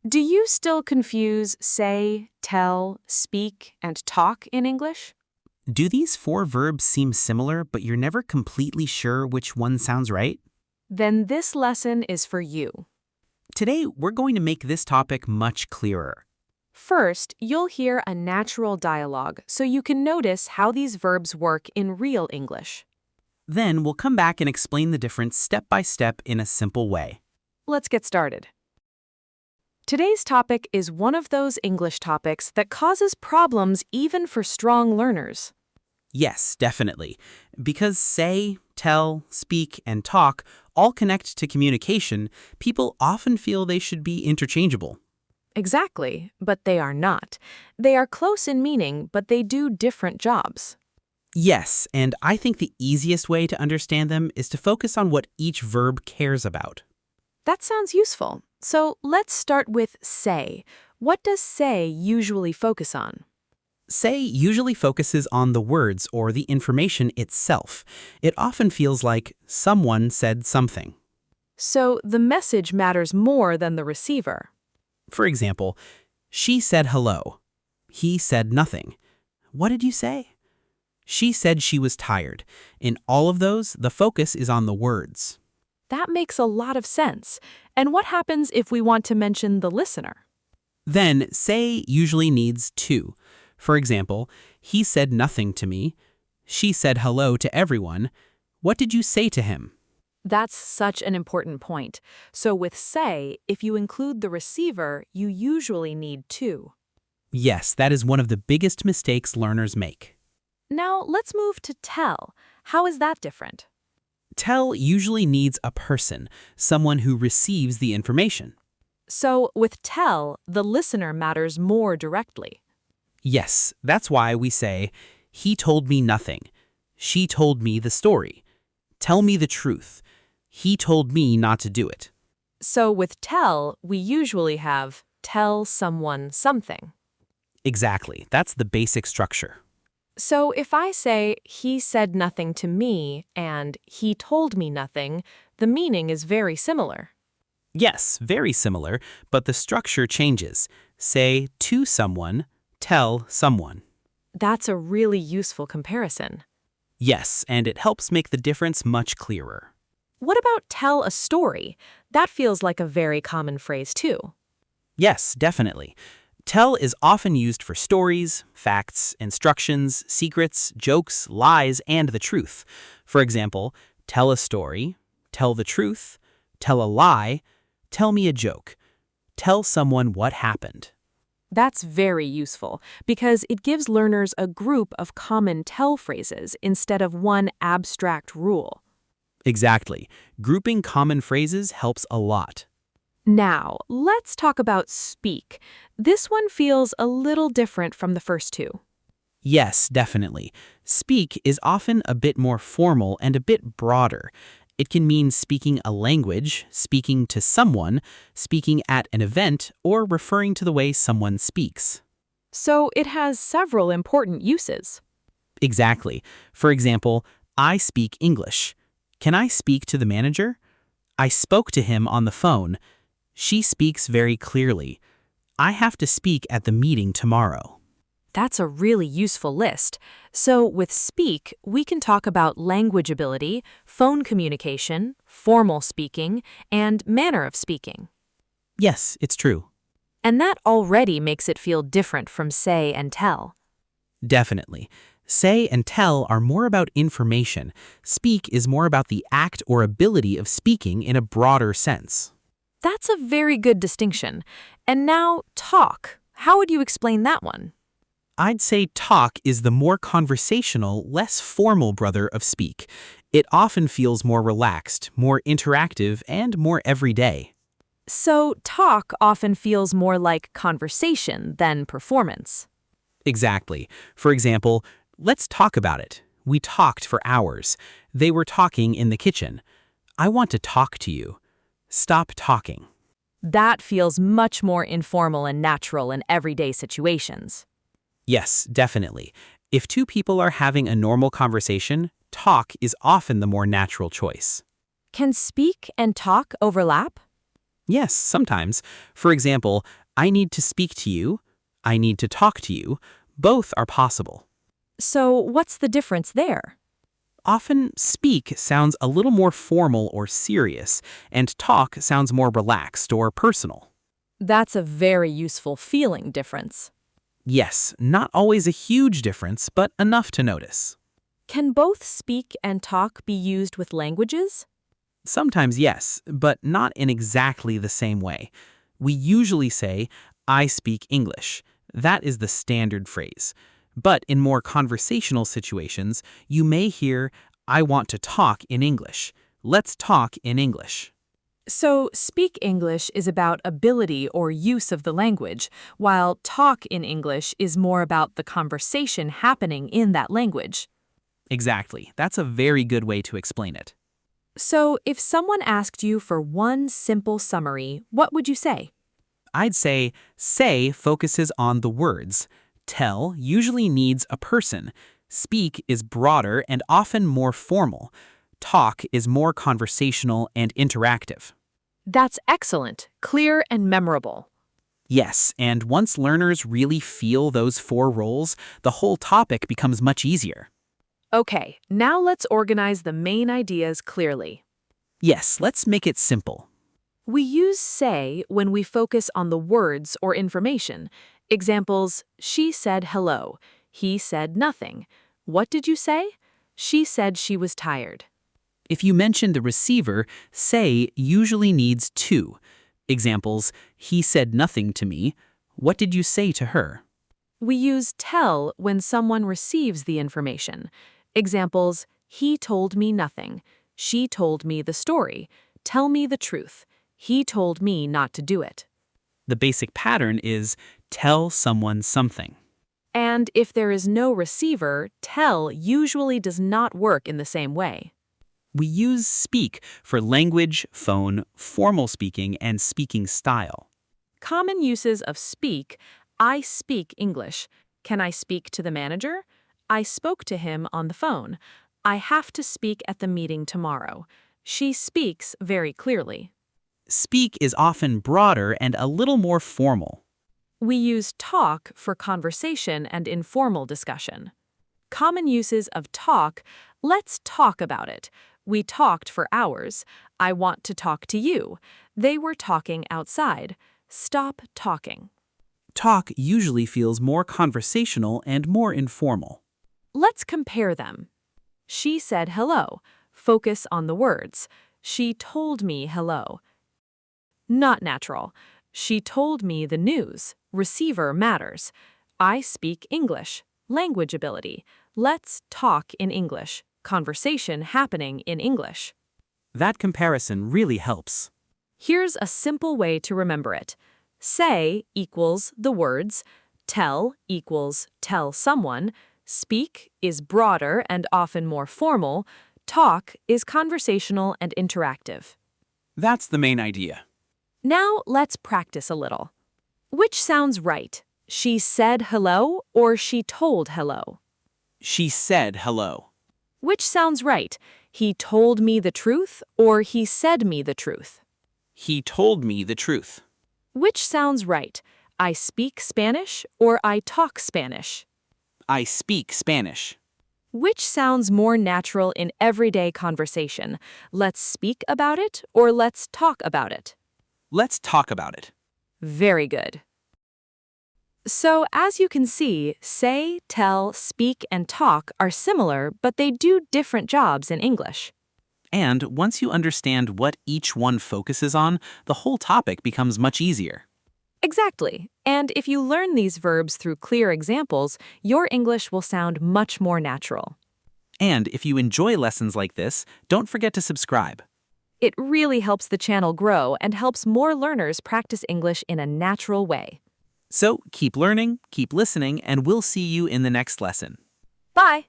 Do you still confuse say, tell, speak, and talk in English? Do these four verbs seem similar, but you're never completely sure which one sounds right? Then this lesson is for you. Today, we're going to make this topic much clearer. First, you'll hear a natural dialogue so you can notice how these verbs work in real English. Then we'll come back and explain the difference step by step in a simple way. Let's get started. Today's topic is one of those English topics that causes problems even for strong learners. Yes, definitely. Because say, tell, speak, and talk all connect to communication, people often feel they should be interchangeable. Exactly, but they are not. They are close in meaning, but they do different jobs. Yes, and I think the easiest way to understand them is to focus on what each verb cares about. That sounds useful. So let's start with say. What does say usually focus on? Say usually focuses on the words or the information itself. It often feels like someone said something. So the message matters more than the receiver. For example, she said hello. He said nothing. What did you say? She said she was tired. In all of those, the focus is on the words. That makes a lot of sense. And what happens if we want to mention the listener? Then, say usually needs to. For example, he said nothing to me. She said hello to everyone. What did you say to him? That's such an important point. So with say, if you include the receiver, you usually need to. Yes, that is one of the biggest mistakes learners make. Now let's move to tell. How is that different? Tell usually needs a person, someone who receives the information. So with tell, the listener matters more directly. Yes, that's why we say, he told me nothing. She told me the story. Tell me the truth. He told me not to do it. So with tell, we usually have tell someone something. Exactly, that's the basic structure. So if I say, he said nothing to me and he told me nothing, the meaning is very similar. Yes, very similar, but the structure changes. Say to someone, tell someone. That's a really useful comparison. Yes, and it helps make the difference much clearer. What about tell a story? That feels like a very common phrase too. Yes, definitely. Tell is often used for stories, facts, instructions, secrets, jokes, lies, and the truth. For example, tell a story, tell the truth, tell a lie, tell me a joke, tell someone what happened. That's very useful because it gives learners a group of common tell phrases instead of one abstract rule. Exactly. Grouping common phrases helps a lot. Now, let's talk about speak. This one feels a little different from the first two. Yes, definitely. Speak is often a bit more formal and a bit broader. It can mean speaking a language, speaking to someone, speaking at an event, or referring to the way someone speaks. So it has several important uses. Exactly. For example, I speak English. Can I speak to the manager? I spoke to him on the phone. She speaks very clearly. I have to speak at the meeting tomorrow. That's a really useful list. So with speak, we can talk about language ability, phone communication, formal speaking, and manner of speaking. Yes, it's true. And that already makes it feel different from say and tell. Definitely. Say and tell are more about information. Speak is more about the act or ability of speaking in a broader sense. That's a very good distinction. And now, talk. How would you explain that one? I'd say talk is the more conversational, less formal brother of speak. It often feels more relaxed, more interactive, and more everyday. So, talk often feels more like conversation than performance. Exactly. For example, let's talk about it. We talked for hours. They were talking in the kitchen. I want to talk to you. Stop talking. That feels much more informal and natural in everyday situations. Yes, definitely. If two people are having a normal conversation, talk is often the more natural choice. Can speak and talk overlap? Yes, sometimes. For example, I need to speak to you, I need to talk to you. Both are possible. So what's the difference there? Often, speak sounds a little more formal or serious, and talk sounds more relaxed or personal. That's a very useful feeling difference. Yes, not always a huge difference, but enough to notice. Can both speak and talk be used with languages? Sometimes yes, but not in exactly the same way. We usually say, I speak English. That is the standard phrase. But in more conversational situations, you may hear, I want to talk in English. Let's talk in English. So, speak English is about ability or use of the language, while talk in English is more about the conversation happening in that language. Exactly. That's a very good way to explain it. So, if someone asked you for one simple summary, what would you say? I'd say focuses on the words. Tell usually needs a person. Speak is broader and often more formal. Talk is more conversational and interactive. That's excellent, clear, and memorable. Yes, and once learners really feel those four roles, the whole topic becomes much easier. Okay, now let's organize the main ideas clearly. Yes, let's make it simple. We use say when we focus on the words or information. Examples, she said hello. He said nothing. What did you say? She said she was tired. If you mention the receiver, say usually needs to. Examples, he said nothing to me. What did you say to her? We use tell when someone receives the information. Examples, he told me nothing. She told me the story. Tell me the truth. He told me not to do it. The basic pattern is tell someone something. And if there is no receiver, tell usually does not work in the same way. We use speak for language, phone, formal speaking, and speaking style. Common uses of speak: I speak English. Can I speak to the manager? I spoke to him on the phone. I have to speak at the meeting tomorrow. She speaks very clearly. Speak is often broader and a little more formal. We use talk for conversation and informal discussion. Common uses of talk: let's talk about it. We talked for hours. I want to talk to you. They were talking outside. Stop talking. Talk usually feels more conversational and more informal. Let's compare them. She said hello. Focus on the words. She told me hello. Not natural. She told me the news. Receiver matters. I speak English. Language ability. Let's talk in English. Conversation happening in English. That comparison really helps. Here's a simple way to remember it. Say equals the words. Tell equals tell someone. Speak is broader and often more formal. Talk is conversational and interactive. That's the main idea. Now let's practice a little. Which sounds right? She said hello or she told hello? She said hello. Which sounds right? He told me the truth or he said me the truth? He told me the truth. Which sounds right? I speak Spanish or I talk Spanish? I speak Spanish. Which sounds more natural in everyday conversation? Let's speak about it or let's talk about it? Let's talk about it. Very good. So, as you can see, say, tell, speak, and talk are similar, but they do different jobs in English. And once you understand what each one focuses on, the whole topic becomes much easier. Exactly. And if you learn these verbs through clear examples, your English will sound much more natural. And if you enjoy lessons like this, don't forget to subscribe. It really helps the channel grow and helps more learners practice English in a natural way. So keep learning, keep listening, and we'll see you in the next lesson. Bye!